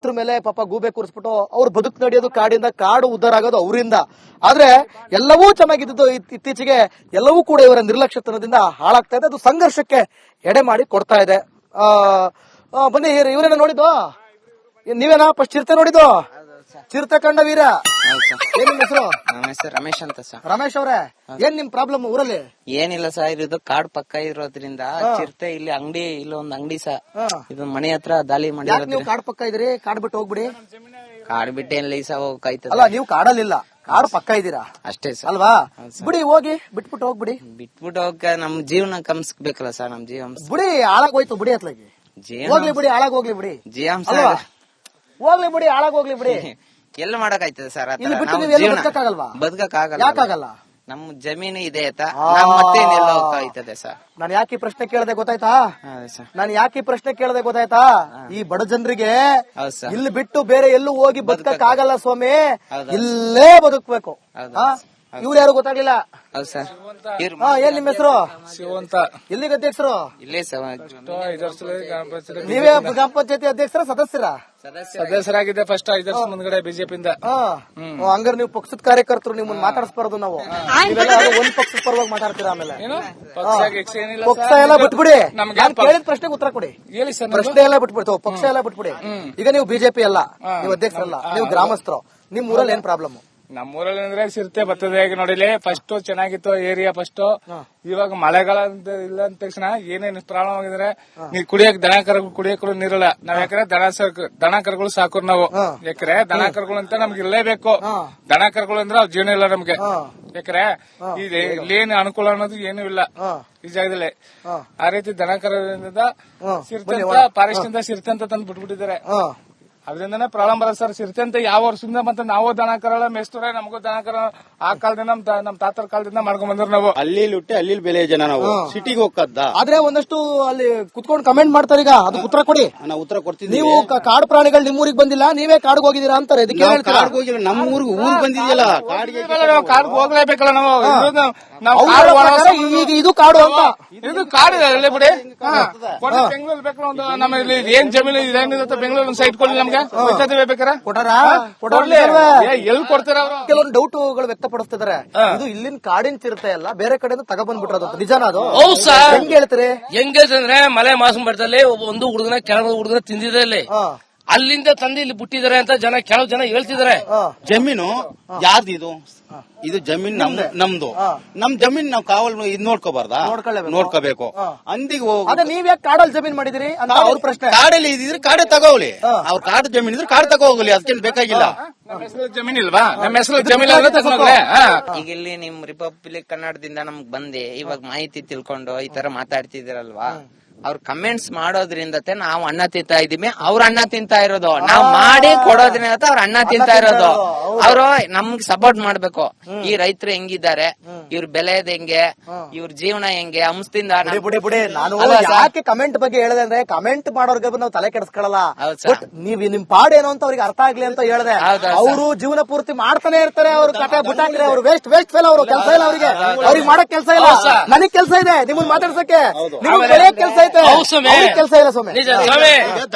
ಅದ್ರ ಮೇಲೆ ಪಾಪ ಗೂಬೆ ಕೂರಿಸ್ಬಿಟ್ಟು ಅವ್ರ ಬದುಕು ನಡೆಯೋದು ಕಾಡಿಂದ, ಕಾಡು ಉದ್ಧಾರ ಆಗೋದು ಅವರಿಂದ. ಆದ್ರೆ ಎಲ್ಲವೂ ಚೆನ್ನಾಗಿದ್ದು ಇತ್ತೀಚೆಗೆ ಎಲ್ಲವೂ ಕೂಡ ಇವರ ನಿರ್ಲಕ್ಷ್ಯತನದಿಂದ ಹಾಳಾಗ್ತಾ ಇದೆ. ಅದು ಸಂಘರ್ಷಕ್ಕೆ ಎಡೆ ಮಾಡಿ ಕೊಡ್ತಾ ಇದೆ. ಬನ್ನಿ, ಇವರೇನ ನೋಡಿದ್ದು? ನೀವೇನಾ ಫಸ್ಟ್ ಚಿರತೆ ನೋಡಿದ್ದು? ಚಿರತೆ ಕಂಡ ವೀರ. ಏನ್ ನಿಮ್ ಹೆಸರು? ನಮ್ಮ ಹೆಸರು ರಮೇಶ್ ಅಂತ ಸರ್. ರಮೇಶ್ ಅವ್ರೆ, ಏನ್ ನಿಮ್ ಪ್ರಾಬ್ಲಮ್ ಊರಲ್ಲಿ? ಏನಿಲ್ಲ ಸರ್, ಇದು ಕಾಡ್ ಪಕ್ಕ ಇರೋದ್ರಿಂದ ಚಿರತೆ ಇಲ್ಲಿ ಅಂಗಡಿ, ಇಲ್ಲೊಂದ್ ಅಂಗಡಿ ಸರ್, ಇದು ಮನೆ ಹತ್ರ ದಾಳಿ ಮಾಡಿ. ನೀವು ಕಾಡ್ ಪಕ್ಕ ಇದ್ರಿ, ಕಾಡ್ ಬಿಟ್ಟು ಹೋಗ್ಬಿಡಿ. ಕಾಡ್ ಬಿಟ್ಟೇನಿಲ್ಲ ಈ ಸಹ ಹೋಗ್ತಾಯ್ತದ. ಅಲ್ಲ, ನೀವು ಕಾಡಲ್ಲಿಲ್ಲ, ಕಾಡು ಪಕ್ಕ ಇದ್ದೀರಾ ಅಷ್ಟೇ ಸರ್. ಅಲ್ವಾ? ಬಿಡಿ, ಹೋಗಿ ಬಿಟ್ಬಿಟ್ಟು ಹೋಗ್ಬಿಡಿ. ಬಿಟ್ಬಿಟ್ಟು ಹೋಗಕ್ಕೆ ನಮ್ ಜೀವನ ಕಮ್ಸ್ಬೇಕಲ್ಲ ಸರ್, ನಮ್ ಜೀವ ಬಿಡಿ, ಹಾಳಾಗೋಯ್ತು ಬಿಡಿ. ಅತ್ಲಾಗಿ ಹೋಗ್ಲಿ ಬಿಡಿ, ಹಾಳಾಗೋಗ್ಲಿ ಬಿಡಿ. ಜೀವಂ ಹೋಗ್ಲಿ ಬಿಡಿ, ಹಾಳಾಗೋಗ್ಲಿ ಬಿಡಿ. ಎಲ್ಲ ಮಾಡಕ್ಕಾಯ್ತದ ಸರ್? ಬದುಕಕ್ಕಾಗಲ್ವಾ? ಬದುಕಕ್ಕಾಗಲ್ಲ. ಯಾಕಾಗಲ್ಲ? ನಮ್ ಜಮೀನು ಇದೆ ಮತ್ತೆ ಹೋಗ್ತಾಯ್ತದೆ ಸರ್. ನಾನು ಯಾಕೆ ಈ ಪ್ರಶ್ನೆ ಕೇಳದೆ ಗೊತ್ತಾಯ್ತಾ? ಈ ಬಡ ಜನರಿಗೆ ಇಲ್ಲಿ ಬಿಟ್ಟು ಬೇರೆ ಎಲ್ಲೂ ಹೋಗಿ ಬದುಕಕ್ಕಾಗಲ್ಲ ಸ್ವಾಮಿ, ಇಲ್ಲೇ ಬದುಕ್ಬೇಕು. ಇವ್ರು ಯಾರು ಗೊತ್ತಾಗ್ಲಿಲ್ಲ? ಏನ್ ನಿಮ್ ಹೆಸರು? ಶಿವಂತ. ಎಲ್ಲಿಗೆ ಅಧ್ಯಕ್ಷರು? ಇಲ್ಲೇ ನೀವೇ ಗ್ರಾಮ ಪಂಚಾಯತಿ ಅಧ್ಯಕ್ಷರ ಸದಸ್ಯರ? ಸದಸ್ಯರಾಗಿದೆ ಫಸ್ಟ್ 5 ವರ್ಷ ಮುಂದ್ಗಡೆ ಬಿಜೆಪಿಯಿಂದ. ಹಂಗಾರೆ ನೀವು ಪಕ್ಷದ ಕಾರ್ಯಕರ್ತರು, ನಿಮ್ಮನ್ನ ಮಾತಾಡಿಸ್ಬಾರ್ದು ನಾವು. ಒಂದ್ ಪಕ್ಷದ ಪರವಾಗಿ ಮಾತಾಡ್ತೀರಾ? ಆಮೇಲೆ ಪಕ್ಷ ಎಲ್ಲ ಬಿಟ್ಬಿಡಿ. ನಾನು ಕೇಳಿದ ಪ್ರಶ್ನೆಗೆ ಉತ್ತರ ಕೊಡಿ. ಹೇಳಿ ಸರ್. ಪ್ರಶ್ನೆ ಎಲ್ಲ ಬಿಟ್ಬಿಡ್ತು, ಪಕ್ಷ ಎಲ್ಲ ಬಿಟ್ಬಿಡಿ. ಈಗ ನೀವು ಬಿಜೆಪಿ ಅಲ್ಲ, ನೀವು ಅಧ್ಯಕ್ಷರಲ್ಲ, ನೀವು ಗ್ರಾಮಸ್ಥರು. ನಿಮ್ ಊರಲ್ಲಿ ಏನ್ ಪ್ರಾಬ್ಲಮ್? ನಮ್ಮೂರಲ್ಲಿ ಅಂದ್ರೆ ಚಿರತೆ ಬರ್ತದೆ. ಈಗ ನೋಡಿಲಿ, ಫಸ್ಟ್ ಚೆನ್ನಾಗಿತ್ತು ಏರಿಯಾ ಫಸ್ಟ್. ಇವಾಗ ಮಳೆಗಾಲ ಇಲ್ಲ ಅಂದ ತಕ್ಷಣ ಏನೇನು ಪ್ರಾಬ್ಲಮ್ ಆಗಿದ್ರೆ, ನೀರ್ ಕುಡಿಯಕ್ ದನ ಕರುಗಳು ಕುಡಿಯಕ್ಕೂ ನೀರಲ್ಲ. ನಾವ್ ಯಾಕಂದ್ರೆ ದನ ಕರುಗಳು ಸಾಕು ನಾವು. ಯಾಕಂದ್ರೆ ದನ ಕರುಗಳು ಅಂತ ನಮ್ಗೆ ಇರ್ಲೇಬೇಕು. ದನ ಕರುಗಳು ಅಂದ್ರೆ ಅವ್ರ ಜೀವನ ಇಲ್ಲ ನಮ್ಗೆ. ಯಾಕಂದ್ರೆ ಇಲ್ಲೇನು ಅನುಕೂಲ ಅನ್ನೋದು ಏನೂ ಇಲ್ಲ ಈ ಜಾಗದಲ್ಲಿ. ಆ ರೀತಿ ದನ ಕರುಗಳಿಂದ ಚಿರತೆ ಅಂತ, ಫಾರೆಸ್ಟ್ ಇಂದ ಚಿರತೆ ಅಂತ ತಂದು ಬಿಟ್ಬಿಟ್ಟಿದ್ದಾರೆ. ಅದರಿಂದನೇ ಪ್ರಾಬ್ಲಮ್ ಬರೋದು ಸರ್. ಚಿರತೆ ಅಂತ ಯಾವ ವರ್ಷದಿಂದ ಮತ್ತೆ ನಾವು ದನ ಕರಳ ಮೇಸ್ತವ್ರೆ, ನಮಗೂ ದನ ಕರ ಆ ಕಾಲದಿಂದ ನಮ್ ತಾತರ ಕಾಲದಿಂದ ಮಾಡ್ಕೊಂಡ್ ಬಂದ್ರು ನಾವು. ಅಲ್ಲಿ ಹುಟ್ಟಿ ಅಲ್ಲಿ ಬೆಲೆ ಜನ ನಾವು ಸಿಟಿಗೆ ಹೋಗದ್ದ. ಆದ್ರೆ ಒಂದಷ್ಟು ಅಲ್ಲಿ ಕುತ್ಕೊಂಡು ಕಮೆಂಟ್ ಮಾಡ್ತಾರೆ. ಈಗ ಅದು ಉತ್ತರ ಕೊಡಿ. ನಾವು ಉತ್ತರ ಕೊಡ್ತೀವಿ. ನೀವು ಕಾಡು ಪ್ರಾಣಿಗಳು ನಿಮ್ಮೂರಿಗೆ ಬಂದಿಲ್ಲ, ನೀವೇ ಕಾಡ್ಗೆ ಹೋಗಿದ್ದೀರಾ ಅಂತಾರೆ. ಇದಕ್ಕೆ ಕಾಡ್ಗೆ ಹೋಗಿಲ್ಲ, ನಮ್ಮ ಊರಿಗೆ ಬಂದಿದೆಯಲ್ಲ, ಕಾಡ್ಗೆ ಹೋಗ್ಲೇಬೇಕಲ್ಲ ನಾವು. ಈಗ ಇದು ಕಾಡು ಅಂತ, ಇದು ಕಾಡು ಅಲ್ಲೇ ಬಿಡಿ. ಬೆಂಗಳೂರು ಬೇಕು ನಮ್ಮ ಇಲ್ಲಿ ಏನ್ ಜಮೀನು ಏನಿರುತ್ತೆ ಬೆಂಗಳೂರು ಸೈಟ್ ಕೊಡಿ ನಮ್ಗೆ. ಎಲ್ಲಿ ಕೊಡ್ತಾರ? ಕೆಲವೊಂದು ಡೌಟ್ಗಳು ವ್ಯಕ್ತಪಡಿಸ್ತಿದ್ದಾರೆ. ಇದು ಇಲ್ಲಿನ ಕಾಡಿನ ಚಿರತೆ ಅಲ್ಲ, ಬೇರೆ ಕಡೆಯಿಂದ ತಗೊಬಂದ್ಬಿಟ್ರದು. ನಿಜಾನ ಅದು? ಹೆಂಗ್ ಹೇಳ್ತೀರಿ? ಹೆಂಗಂದ್ರೆ ಮಲೆ ಮಾಸಂ ಬರ್ತಲ್ಲಿ ಒಂದು ಹುಡುಗನ ಕೆಳಗ ಹುಡುಗನ ತಿಂದಿದೆ ಇಲ್ಲಿ, ಅಲ್ಲಿಂದ ತಂದು ಇಲ್ಲಿ ಬಿಟ್ಟಿದ್ದಾರೆ ಅಂತ ಕೆಲವು ಜನ ಹೇಳ್ತಿದ್ದಾರೆ. ಜಮೀನು ಯಾರ್ದು ಇದು? ಇದು ಜಮೀನ್ ನಮ್ದು. ನಮ್ ಜಮೀನ್ ನಾವು ಕಾವಲ್ ಇದ್ ನೋಡ್ಕೋಬಾರ್ದ? ನೋಡ್ಕೋಬೇಕು. ಅಂದಿಗೆ ಹೋಗಿ ನೀವ್ ಯಾಕೆ ಕಾಡಲ್ಲಿ ಜಮೀನ್ ಮಾಡಿದಿರಿ ಅಂತ ಅವ್ರ ಪ್ರಶ್ನೆ. ಕಾಡಲ್ಲಿ ಇದ್ರೆ ಕಾಡೆ ತಗೋಲಿ, ಅವ್ರ ಕಾಡು ಜಮೀನ್ ಇದ್ರೆ ಕಾಡು ತಗೋಗ್ಲಿ, ಅದಕ್ಕೇನು ಬೇಕಾಗಿಲ್ಲ. ನಮ್ಮ ಹೆಸರು ಜಮೀನ್ ಇಲ್ವಾ? ನಮ್ಮ ಹೆಸರು ಜಮೀನ್. ಈಗ ಇಲ್ಲಿ ನಿಮ್ ರಿಪಬ್ಲಿಕ್ ಕನ್ನಡದಿಂದ ನಮ್ಗ್ ಬಂದೆ ಇವಾಗ ಮಾಹಿತಿ ತಿಳ್ಕೊಂಡು ಈ ತರ ಮಾತಾಡ್ತಿದಿರಲ್ವಾ, ಅವ್ರ ಕಮೆಂಟ್ಸ್ ಮಾಡೋದ್ರಿಂದ ನಾವು ಅನ್ನ ತಿಂತಾ ಇದೀವಿ, ಅವ್ರ ಅನ್ನ ತಿಂತಾ ಇರೋದು. ನಾವ್ ಮಾಡಿ ಕೊಡೋದ್ರಿಂದ ಅವ್ರ ಅನ್ನ ತಿಂತಾ ಇರೋದು. ಅವ್ರು ನಮ್ಗೆ ಸಪೋರ್ಟ್ ಮಾಡ್ಬೇಕು. ಈ ರೈತರು ಹೆಂಗಿದ್ದಾರೆ, ಇವ್ರ ಬೆಲೆ ಹೆಂಗೆ, ಇವ್ರ ಜೀವನ ಹೆಂಗೆ, ಹಂಸದಿಂದ. ನಾನು ಯಾಕೆ ಕಮೆಂಟ್ ಬಗ್ಗೆ ಹೇಳಿದೆ ಅಂದ್ರೆ, ಕಮೆಂಟ್ ಮಾಡೋರ್ಗೆ ನಾವು ತಲೆ ಕೆಡಿಸ್ಕೊಳ್ಳಲ್ಲ. ನೀವ್ ನಿಮ್ ಪಾಡೇನೋ ಅಂತ ಅವ್ರಿಗೆ ಅರ್ಥ ಆಗ್ಲಿ ಅಂತ ಹೇಳಿದೆ. ಅವರು ಜೀವನ ಪೂರ್ತಿ ಮಾಡ್ತಾನೆ ಇರ್ತಾರೆ. ಅವ್ರ ಕತೆ ಬಿಟ್ಟಾಕ್ರೆ ಅವ್ರು ವೇಸ್ಟ್ ಫೇಲ್. ಅವರು ಕೆಲಸ ಇಲ್ಲ ಅವ್ರಿಗೆ ಮಾಡಕ್ ಕೆಲಸ ಇಲ್ಲ. ನನಗ್ ಕೆಲಸ ಇದೆ ನಿಮ್ಮನ್ನ ಮಾತಾಡ್ಸಕ್ಕೆ, ನಿಮ್ಗೆ ಬೆಳೆಯಕ್ ಕೆಲಸ ಕೆಲಸ ಇಲ್ಲ ಸ್ವಾಮಿ.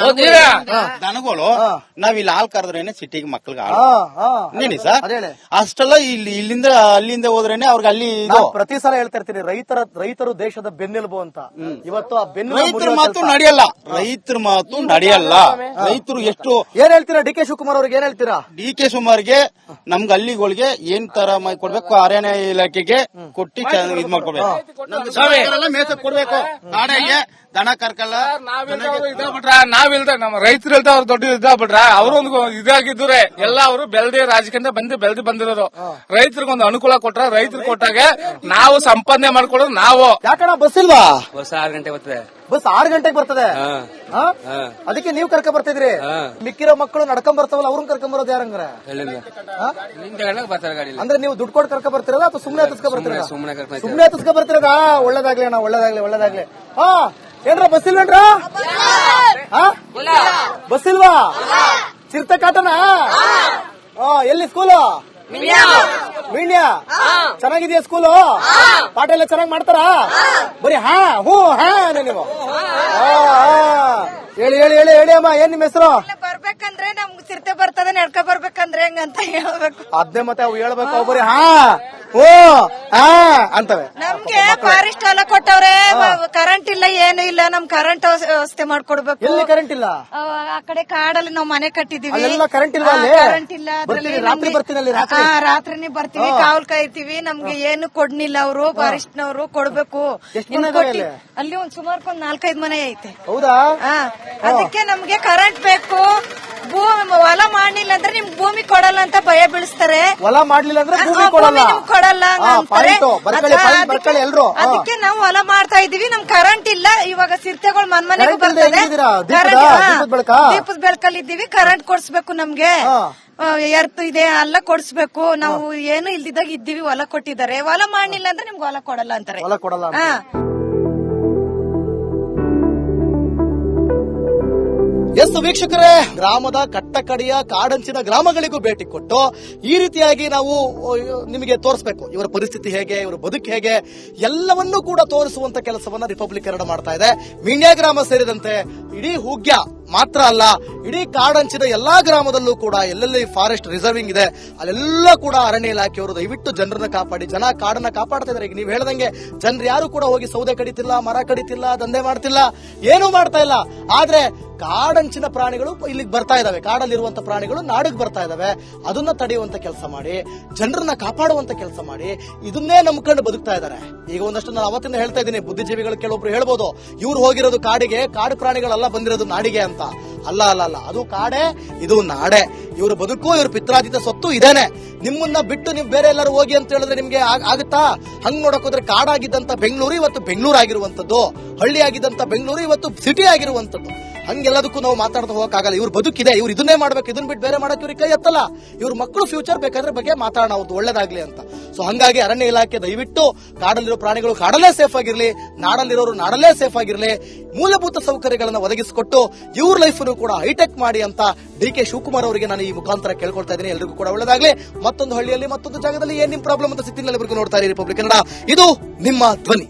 ದನಗಳು ನಾವ್ ಇಲ್ಲಿ ಹಾಲ್ ಕರೆದ್ರೇನೆ ಸಿಟಿಗೆ ಮಕ್ಳಿಗೆ ನೀನಿ ಸರ್. ಅಷ್ಟೆಲ್ಲ ಇಲ್ಲಿಂದ ಅಲ್ಲಿಂದ ಹೋದ್ರೇನೆ ಅವ್ರಿಗೆ ಅಲ್ಲಿ. ಪ್ರತಿ ಸಲ ಹೇಳ್ತಾ ಇರ್ತೀನಿ, ರೈತರು ದೇಶದ ಬೆನ್ನೆಲುಬು ಅಂತ. ಇವತ್ತು ಆ ರೈತರ ಮಾತು ನಡೆಯಲ್ಲ, ರೈತರ ಮಾತು ನಡೆಯಲ್ಲ. ರೈತರು ಎಷ್ಟು ಏನ್ ಹೇಳ್ತೀರಾ? ಡಿ ಕೆ ಶಿವಕುಮಾರ್ ಅವ್ರಿಗೆ ಏನ್ ಹೇಳ್ತೀರಾ? ಡಿ ಕೆ ಶಿವಕುಮಾರ್ಗೆ ನಮ್ಗೆ ಹಳ್ಳಿಗಳಿಗೆ ಏನ್ ತರ ಕೊಡ್ಬೇಕು, ಅರಣ್ಯ ಇಲಾಖೆಗೆ ಕೊಟ್ಟಿ ಇದ್ ಮಾಡ್ಕೊಡ್ಬೇಕು. ಮೇಸಕ್ ಕೊಡ್ಬೇಕು, ನಾಡೆಗೆ ದನ ಕರ್ಕಲ್ಲ. ನಾವಿಲ್ದ ನಮ್ಮ ರೈತರು ಇಲ್ದ ಅವ್ರು ದೊಡ್ಡ ಇದಾಗ್ಬಿಟ್ರ ಅವ್ರೊಂದು ಇದಾಗಿದ್ರೆ ಎಲ್ಲ ಅವರು ಬೆಳೆದಿ ರಾಜಕೀಯದಿಂದ ಬೆಳೆದು ಬಂದಿರೋದು. ರೈತರಿಗೊಂದು ಅನುಕೂಲ ಕೊಟ್ರ, ರೈತರು ಕೊಟ್ಟಾಗ ನಾವು ಸಂಪಾದನೆ ಮಾಡ್ಕೊಡೋದು ನಾವು. ಯಾಕಣ್ಣ ಬಸ್ ಇಲ್ವಾ? ಬಸ್ 6 ಗಂಟೆ ಬರ್ತದೆ. ಬಸ್ 6 ಗಂಟೆಗೆ ಬರ್ತದೆ. ಅದಕ್ಕೆ ನೀವು ಕರ್ಕೊಂಡ್ ಬರ್ತಿದ್ರಿ. ಮಿಕ್ಕಿರೋ ಮಕ್ಕಳು ನಡ್ಕೊಂಡ್ ಬರ್ತಾವಲ್ಲ, ಅವ್ರನ್ನ ಕರ್ಕೊಂಡ್ ಬರೋದು ಯಾರಂಗ್ರೆ? ಅಂದ್ರೆ ನೀವು ದುಡ್ಡು ಕೊಟ್ಟು ಕರ್ಕೊಂಡ್ ಬರ್ತಿರಲ್ಲ ಅಥವಾ ಸುಮ್ನೆ ಹತ್ತಿಸ್ಕೊ ಬರ್ತೀರ? ಸುಮ್ನೆ ಹತ್ತಿಸ್ಕೊ ಬರ್ತಿರೋದ? ಒಳ್ಳೇದಾಗ್ಲಿ ಅಣ್ಣ, ಒಳ್ಳೇದಾಗ್ಲಿ. ಏನ್ರ ಬಸ್ ಇಲ್ವೇನ್ರ? ಬಸ್ ಇಲ್ವಾ? ಚಿರತೆ ಕಾಟನಾ? ಎಲ್ಲಿ ಸ್ಕೂಲು? ಮೀಣ್ಯ ಚೆನ್ನಾಗಿದೆಯಾ ಸ್ಕೂಲು? ಪಾಠ ಎಲ್ಲ ಚೆನ್ನಾಗಿ ಮಾಡ್ತಾರಾ? ಬರೀ ಹಾ ಹೂ ಹಾ ನೀವು. ಹೇಳಿ ಹೇಳಿ ಹೇಳಿ ಹೇಳಿ ಅಮ್ಮ, ಏನ್ ನಿಮ್ಮ ಹೆಸರು? ಬರ್ಬೇಕಂದ್ರೆ ನಮ್ಗೆ ಸಿರ್ತೆ ಬರ್ತದೆ, ನಡ್ಕ ಬರ್ಬೇಕಂದ್ರೆ ಹೆಂಗಂತ ಹೇಳ್ಬೇಕು. ಅದ್ನೇ ಮತ್ತೆ ಅವು ಹೇಳ್ಬೇಕು, ಬರೀ ಹಾ ಓ ಹಾ ಅಂತವೆ. ನಮ್ಗೆ ಫಾರೆಸ್ಟ್ ಎಲ್ಲ ಕೊಟ್ಟವ್ರೆ, ಕರೆಂಟ್ ಇಲ್ಲ ಏನು ಇಲ್ಲ, ನಮ್ ಕರೆಂಟ್ ವ್ಯವಸ್ಥೆ ಮಾಡ್ಕೊಡ್ಬೇಕು. ಎಲ್ಲಿ ಕರೆಂಟ್ ಇಲ್ಲ? ಆ ಕಡೆ ಕಾಡಲ್ಲಿ ನಾವು ಮನೆ ಕಟ್ಟಿದೀವಿ, ಅಲ್ಲೆಲ್ಲ ಕರೆಂಟ್ ಇಲ್ವಾ ಅಲ್ಲಿ? ಕರೆಂಟ್ ಇಲ್ಲ. ರಾತ್ರಿ ಬರ್ತೀನಿ ಅಲ್ಲಿ, ರಾತ್ರಿ ರಾತ್ರಿನೇ ಬರ್ತೀವಿ, ಕಾವಲ್ ಕಾಯ್ತೀವಿ. ನಮ್ಗೆ ಏನು ಕೊಡ್ನಿಲ್ಲ ಅವರು, ಫಾರೆಸ್ಟ್ನವರು ಕೊಡ್ಬೇಕು. ಅಲ್ಲಿ ಒಂದ್ ಸುಮಾರು 4-5 ಮನೆ ಐತೆ. ಹೌದಾ? ಅದಕ್ಕೆ ನಮ್ಗೆ ಕರೆಂಟ್ ಬೇಕು. ಹೊಲ ಮಾಡ್ಲಿಲ್ಲ ಅಂದ್ರೆ ನಿಮ್ಗೆ ಭೂಮಿ ಕೊಡಲ್ಲ ಅಂತ ಭಯ ಬೀಳಿಸ್ತಾರೆ. ಹೊಲ ಮಾಡ್ಲಿಲ್ಲ ಅಂದ್ರೆ ಭೂಮಿ ಭೂಮಿ ಕೊಡಲ್ಲ ನಿಮ್ಗೆ ಕೊಡಲ್ಲ ಅಂತಾರೆ. ಬರ್ಕೊಳ್ಳಿ ಎಲ್ರು. ಅದಕ್ಕೆ ನಾವು ಹೊಲ ಮಾಡ್ತಾ ಇದೀವಿ. ನಮ್ ಕರೆಂಟ್ ಇಲ್ಲ. ಇವಾಗ ಸಿರ್ತೆಗಳು ಮನೆಗೂ ಬರ್ತದೆ. ದೀಪದ ಬೆಳಕಲ್ಲಿ ಇದ್ದೀವಿ. ಕರೆಂಟ್ ಕೊಡ್ಸ್ಬೇಕು ನಮ್ಗೆ. ಎರ್ತ್ ಇದೆ ಎಲ್ಲ ಕೊಡ್ಸ್ಬೇಕು. ನಾವು ಏನು ಇಲ್ದಿದ್ದಾಗ ಇದ್ದೀವಿ, ಹೊಲ ಕೊಟ್ಟಿದ್ದಾರೆ. ಹೊಲ ಮಾಡ್ಲಿಲ್ಲ ಅಂದ್ರೆ ನಿಮ್ಗೆ ಹೊಲ ಕೊಡಲ್ಲ ಅಂತಾರೆ. ಹೊಲ ಕೊಡಲ್ಲ. ಎಸ್ ವೀಕ್ಷಕರೇ, ಗ್ರಾಮದ ಕಟ್ಟಕಡೆಯ ಕಾಡಂಚಿನ ಗ್ರಾಮಗಳಿಗೂ ಭೇಟಿ ಕೊಟ್ಟು ಈ ರೀತಿಯಾಗಿ ನಾವು ನಿಮಗೆ ತೋರಿಸಬೇಕು ಇವರ ಪರಿಸ್ಥಿತಿ ಹೇಗೆ, ಇವರ ಬದುಕು ಹೇಗೆ, ಎಲ್ಲವನ್ನೂ ಕೂಡ ತೋರಿಸುವಂತ ಕೆಲಸವನ್ನ ರಿಪಬ್ಲಿಕ್ ಕನ್ನಡ ಮಾಡ್ತಾ ಇದೆ. ಮೀಣ್ಯ ಗ್ರಾಮ ಸೇರಿದಂತೆ ಇಡೀ ಹೂಗ್ಯ ಮಾತ್ರ ಅಲ್ಲ, ಇಡೀ ಕಾಡಂಚಿನ ಎಲ್ಲಾ ಗ್ರಾಮದಲ್ಲೂ ಕೂಡ ಎಲ್ಲೆಲ್ಲಿ ಫಾರೆಸ್ಟ್ ರಿಸರ್ವಿಂಗ್ ಇದೆ ಅಲ್ಲೆಲ್ಲ ಕೂಡ ಅರಣ್ಯ ಇಲಾಖೆಯವರು ದಯವಿಟ್ಟು ಜನರನ್ನ ಕಾಪಾಡಿ, ಜನ ಕಾಡನ್ನ ಕಾಪಾಡ್ತಾ ಇದ್ದಾರೆ. ಈಗ ನೀವು ಹೇಳ್ದಂಗೆ ಜನರು ಯಾರು ಕೂಡ ಹೋಗಿ ಸೌದೆ ಕಡಿತಿಲ್ಲ, ಮರ ಕಡಿತಿಲ್ಲ, ದಂಧೆ ಮಾಡ್ತಿಲ್ಲ, ಏನೂ ಮಾಡ್ತಾ ಇಲ್ಲ. ಆದ್ರೆ ಕಾಡಂಚಿನ ಪ್ರಾಣಿಗಳು ಇಲ್ಲಿಗೆ ಬರ್ತಾ ಇದಾವೆ, ಕಾಡಲ್ಲಿರುವಂತ ಪ್ರಾಣಿಗಳು ನಾಡಿಗೆ ಬರ್ತಾ ಇದಾವೆ. ಅದನ್ನ ತಡೆಯುವಂತ ಕೆಲಸ ಮಾಡಿ, ಜನರನ್ನ ಕಾಪಾಡುವಂತ ಕೆಲಸ ಮಾಡಿ, ಇದನ್ನೇ ನಂಬ್ಕೊಂಡು ಬದುಕ್ತಾ ಇದ್ದಾರೆ. ಈಗ ಒಂದಷ್ಟು ನಾನು ಅವತ್ತಿಂದ ಹೇಳ್ತಾ ಇದ್ದೀನಿ, ಬುದ್ಧಿಜೀವಿಗಳು ಕೆಲವೊಬ್ರು ಹೇಳ್ಬೋದು ಇವ್ರು ಹೋಗಿರೋದು ಕಾಡಿಗೆ, ಕಾಡು ಪ್ರಾಣಿಗಳೆಲ್ಲ ಬಂದಿರೋದು ನಾಡಿಗೆ ಅಂತ. ಅಲ್ಲ ಅಲ್ಲ ಅಲ್ಲ, ಅದು ಕಾಡೆ, ಇದು ನಾಡೆ. ಇವ್ರ ಬದುಕು, ಇವ್ರ ಪಿತ್ರಾಜಿತ ಸ್ವತ್ತು ಇದೇನೆ. ನಿಮ್ಮನ್ನ ಬಿಟ್ಟು ನೀವು ಬೇರೆ ಎಲ್ಲರೂ ಹೋಗಿ ಅಂತ ಹೇಳಿದ್ರೆ ನಿಮ್ಗೆ ಆಗುತ್ತಾ? ಹಂಗ್ ನೋಡಕ್ ಹೋದ್ರೆ ಕಾಡಾಗಿದ್ದಂತ ಬೆಂಗಳೂರು ಇವತ್ತು ಬೆಂಗಳೂರು ಆಗಿರುವಂತದ್ದು, ಹಳ್ಳಿ ಆಗಿದ್ದಂತ ಬೆಂಗಳೂರು ಇವತ್ತು ಸಿಟಿ ಆಗಿರುವಂತದ್ದು. ಹಂಗೆಲ್ಲದಕ್ಕೂ ನಾವು ಮಾತಾಡ್ತಾ ಹೋಗಕ್ಕಾಗಲ್ಲ. ಇವ್ರ ಬದುಕಿದೆ, ಇವ್ರು ಇದನ್ನೇ ಮಾಡ್ಬೇಕು, ಇದನ್ನ ಬಿಟ್ಟು ಬೇರೆ ಮಾಡಕ್ ಇವ್ರಿಗೆ ಕೈ ಎತ್ತಲ್ಲ. ಇವ್ರ ಮಕ್ಕಳು ಫ್ಯೂಚರ್ ಬೇಕಾದ್ರೆ ಬಗ್ಗೆ ಮಾತಾಡೋಣ, ಅವ್ರದ್ದು ಒಳ್ಳೇದಾಗ್ಲಿ ಅಂತ. ಸೊ ಹಂಗಾಗಿ ಅರಣ್ಯ ಇಲಾಖೆ ದಯವಿಟ್ಟು ಕಾಡಲ್ಲಿರೋ ಪ್ರಾಣಿಗಳು ಕಾಡಲ್ಲೇ ಸೇಫ್ ಆಗಿರ್ಲಿ, ನಾಡಲ್ಲಿರೋರು ನಾಡಲ್ಲೇ ಸೇಫ್ ಆಗಿರ್ಲಿ, ಮೂಲಭೂತ ಸೌಕರ್ಯಗಳನ್ನು ಒದಗಿಸಿಕೊಟ್ಟು ಇವ್ರ ಲೈಫ್ ಕೂಡ ಹೈಟೆಕ್ ಮಾಡಿ ಅಂತ ಡಿ.ಕೆ. ಶಿವಕುಮಾರ್ ಅವರಿಗೆ ನಾನು ಈ ಮುಖಾಂತರ ಕೇಳ್ಕೊಳ್ತಾ ಇದ್ದೀನಿ. ಎಲ್ರಿಗೂ ಕೂಡ ಒಳ್ಳೇದಾಗ್ಲಿ. ಮತ್ತೊಂದು ಹಳ್ಳಿಯಲ್ಲಿ ಮತ್ತೊಂದು ಜಾಗದಲ್ಲಿ ಏನ್ ನಿಮ್ ಪ್ರಾಬ್ಲಮ್ ಅಂತ ಸಿಗ್ತೀನಿ. ಎಲ್ಲರಿಗೂ ನೋಡ್ತಾ ಇರಿ ರಿಪಬ್ಲಿಕ್ ಕನ್ನಡ, ಇದು ನಿಮ್ಮ ಧ್ವನಿ.